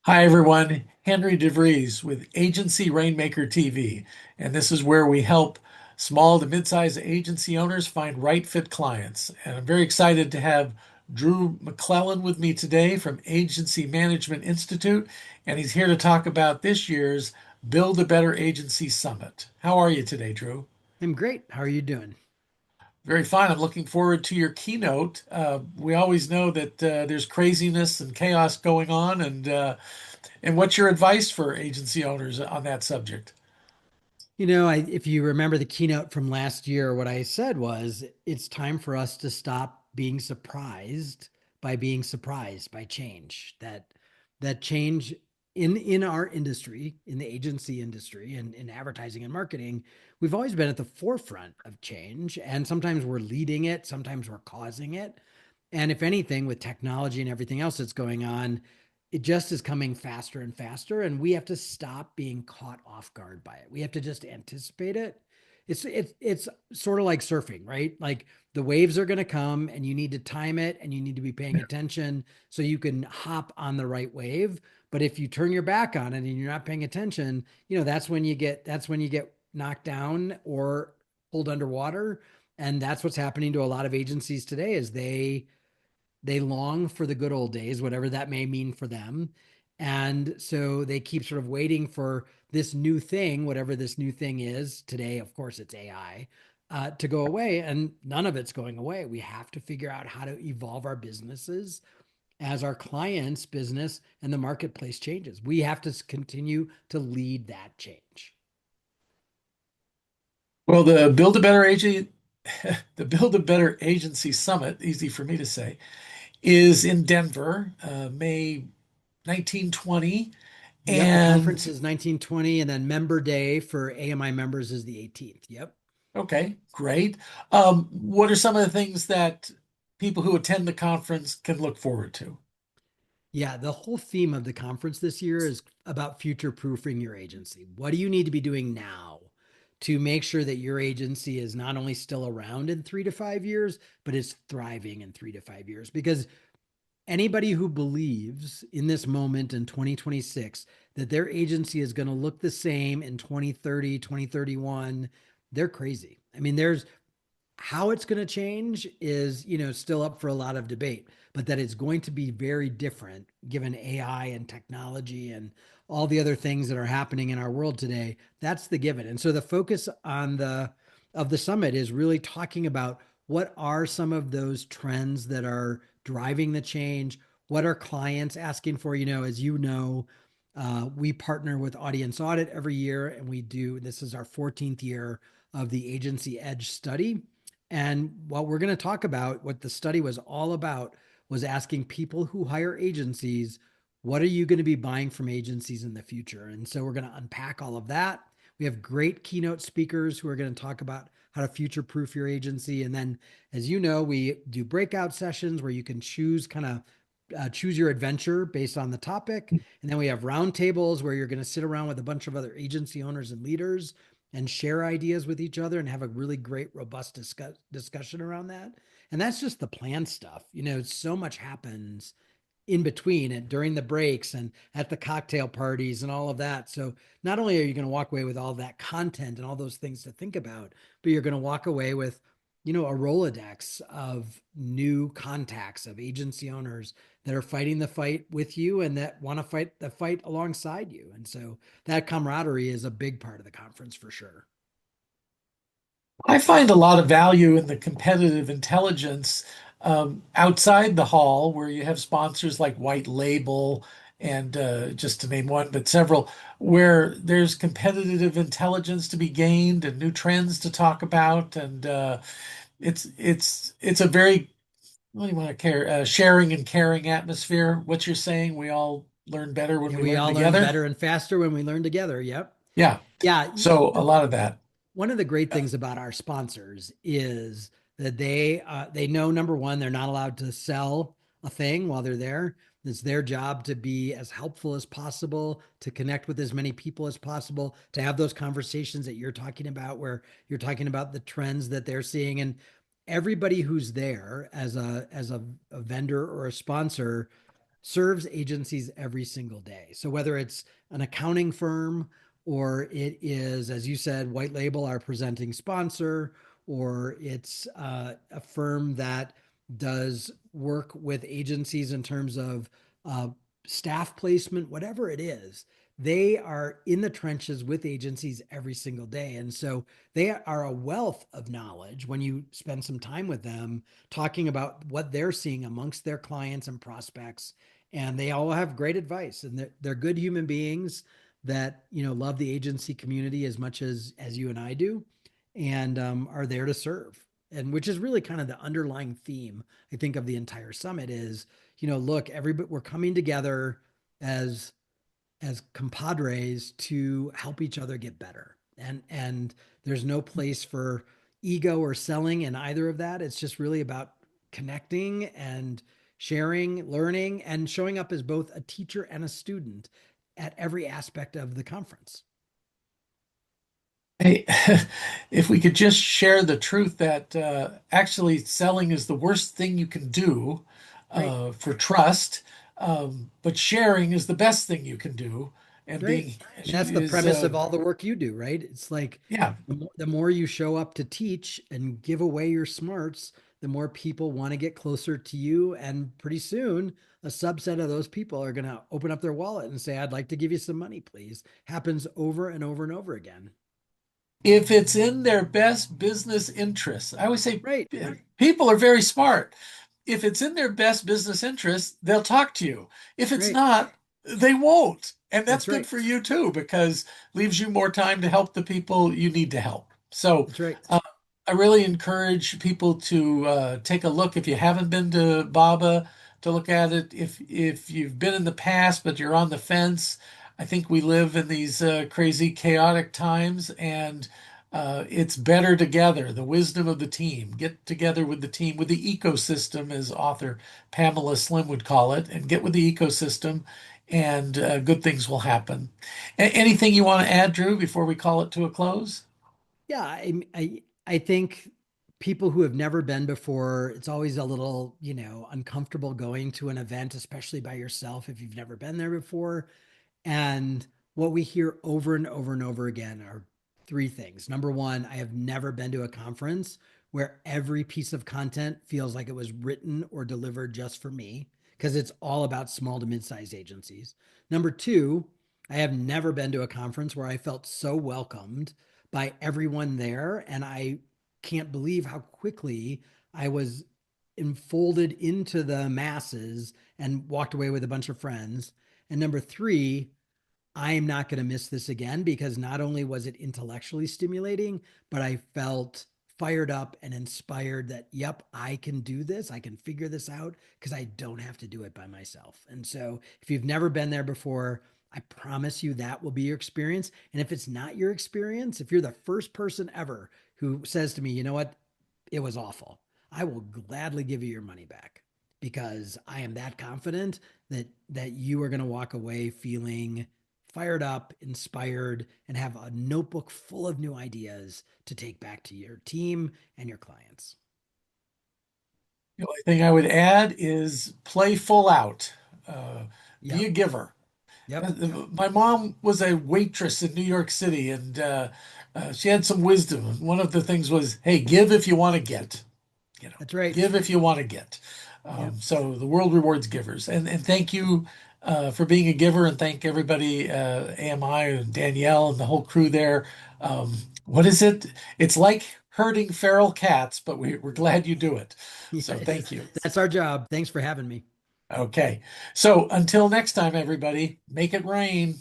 Hi, everyone. Henry DeVries with Agency Rainmaker TV. And this is where we help small to mid-sized agency owners find right fit clients. And I'm very excited to have Drew McLellan with me today from Agency Management Institute. And he's here to talk about this year's Build a Better Agency Summit. How are you today, Drew? I'm great. How are you doing? Very fine. I'm looking forward to your keynote. We always know that there's craziness and chaos going on, and what's your advice for agency owners on that subject? If you remember the keynote from last year, what I said was it's time for us to stop being surprised by change. That change in our industry, in the agency industry, and in advertising and marketing, we've always been at the forefront of change, and sometimes we're leading it, sometimes we're causing it. And if anything, with technology and everything else that's going on, it just is coming faster and faster, and we have to stop being caught off guard by it. We have to just anticipate it. It's sort of like surfing, right? Like the waves are going to come, and you need to time it, and you need to be paying attention so you can hop on the right wave. But if you turn your back on it and you're not paying attention, that's when you get knocked down or pulled underwater. And that's what's happening to a lot of agencies today is they long for the good old days, whatever that may mean for them. And so they keep sort of waiting for this new thing, whatever this new thing is. Today, of course, it's AI, to go away. And none of it's going away. We have to figure out how to evolve our businesses as our clients' business and the marketplace changes. We have to continue to lead that change. Well, the Build a Better Agency Summit, easy for me to say, is in Denver, May 1920. Yep, the conference And is 1920, and then Member Day for AMI members is the 18th. Yep. okay, great. What are some of the things that people who attend the conference can look forward to? Yeah, the whole theme of the conference this year is about future proofing your agency. What do you need to be doing now to make sure that your agency is not only still around in 3 to 5 years, but is thriving in 3 to 5 years? Because anybody who believes in this moment in 2026 that their agency is going to look the same in 2030, 2031, they're crazy. I mean, there's how it's going to change is, still up for a lot of debate, but that it's going to be very different given AI and technology and all the other things that are happening in our world today. That's the given. And so the focus on the of the summit is really talking about what are some of those trends that are driving the change. What are clients asking for? As you know, we partner with Audience Audit every year, and this is our 14th year of the Agency Edge study. And what we're going to talk about, what the study was all about, was asking people who hire agencies, what are you going to be buying from agencies in the future? And so we're going to unpack all of that. We have great keynote speakers who are going to talk about how to future proof your agency. And then, as you know, we do breakout sessions where you can choose your adventure based on the topic. And then we have roundtables where you're going to sit around with a bunch of other agency owners and leaders and share ideas with each other and have a really great, robust discussion around that. And that's just the plan stuff. So much happens in between and during the breaks and at the cocktail parties and all of that. So not only are you going to walk away with all that content and all those things to think about, but you're going to walk away with, a Rolodex of new contacts of agency owners that are fighting the fight with you and that want to fight the fight alongside you. And so that camaraderie is a big part of the conference for sure. I find a lot of value in the competitive intelligence outside the hall, where you have sponsors like White Label and just to name one, but several, where there's competitive intelligence to be gained and new trends to talk about, and it's a very what do you want to care sharing and caring atmosphere. What you're saying, we all learn better when And we we learn all learn together. better and faster when we learn together. Yep. Yeah, Yeah. so a lot of that. One of the great things about our sponsors is that they know, number one, they're not allowed to sell a thing while they're there. It's their job to be as helpful as possible, to connect with as many people as possible, to have those conversations that you're talking about, where you're talking about the trends that they're seeing. And everybody who's there as a vendor or a sponsor serves agencies every single day. So whether it's an accounting firm or it is, as you said, white label, our presenting sponsor, or it's a firm that does work with agencies in terms of uh, staff placement, whatever it is, they are in the trenches with agencies every single day. And so they are a wealth of knowledge when you spend some time with them talking about what they're seeing amongst their clients and prospects. And they all have great advice, and they're good human beings that love the agency community as much as you and I do, and are there to serve. And which is really kind of the underlying theme, I think, of the entire summit is, look, everybody, we're coming together as compadres to help each other get better. And there's no place for ego or selling in either of that. It's just really about connecting and sharing, learning, and showing up as both a teacher and a student at every aspect of the conference. Hey, if we could just share the truth that actually selling is the worst thing you can do Right. for trust, but sharing is the best thing you can do. That's And right. being And that's the is premise of all the work you do, right? It's like yeah. the more you show up to teach and give away your smarts, the more people want to get closer to you. And pretty soon, a subset of those people are going to open up their wallet and say, I'd like to give you some money, please. Happens over and over and over again. If it's in their best business interests. I always say Right. people are very smart. If it's in their best business interest, they'll talk to you. If it's Right. not, they won't. And that's That's good right. for you too, because leaves you more time to help the people you need to help. So That's right. uh, I really encourage people to take a look if you haven't been to BABA to look at it. If you've been in the past but you're on the fence, I think we live in these crazy, chaotic times, and it's better together. The wisdom of the team. Get together with the team, with the ecosystem, as author Pamela Slim would call it, and get with the ecosystem, and good things will happen. Anything you want to add, Drew, before we call it to a close? Yeah. I think people who have never been before, it's always a little, uncomfortable going to an event, especially by yourself if you've never been there before. And what we hear over and over and over again are three things. Number one, I have never been to a conference where every piece of content feels like it was written or delivered just for me, because it's all about small to mid-sized agencies. Number two, I have never been to a conference where I felt so welcomed by everyone there. And I can't believe how quickly I was enfolded into the masses and walked away with a bunch of friends. And number three, I am not going to miss this again, because not only was it intellectually stimulating, but I felt fired up and inspired that, yep, I can do this. I can figure this out because I don't have to do it by myself. And so if you've never been there before, I promise you that will be your experience. And if it's not your experience, if you're the first person ever who says to me, you know what, it was awful, I will gladly give you your money back, because I am that confident that you are going to walk away feeling fired up, inspired, and have a notebook full of new ideas to take back to your team and your clients. The only thing I would add is play full out. Be a Yep. giver. Yep. My mom was a waitress in New York City, and she had some wisdom. One of the things was, "Hey, give if you want to get. That's right. Give if you want to get." Yep. So the world rewards givers, and thank you for being a giver, and thank everybody, AMI and Danielle and the whole crew there. What is it? It's like herding feral cats, but we're glad you do it. So Yes. thank you. That's our job. Thanks for having me. Okay. So until next time, everybody, make it rain.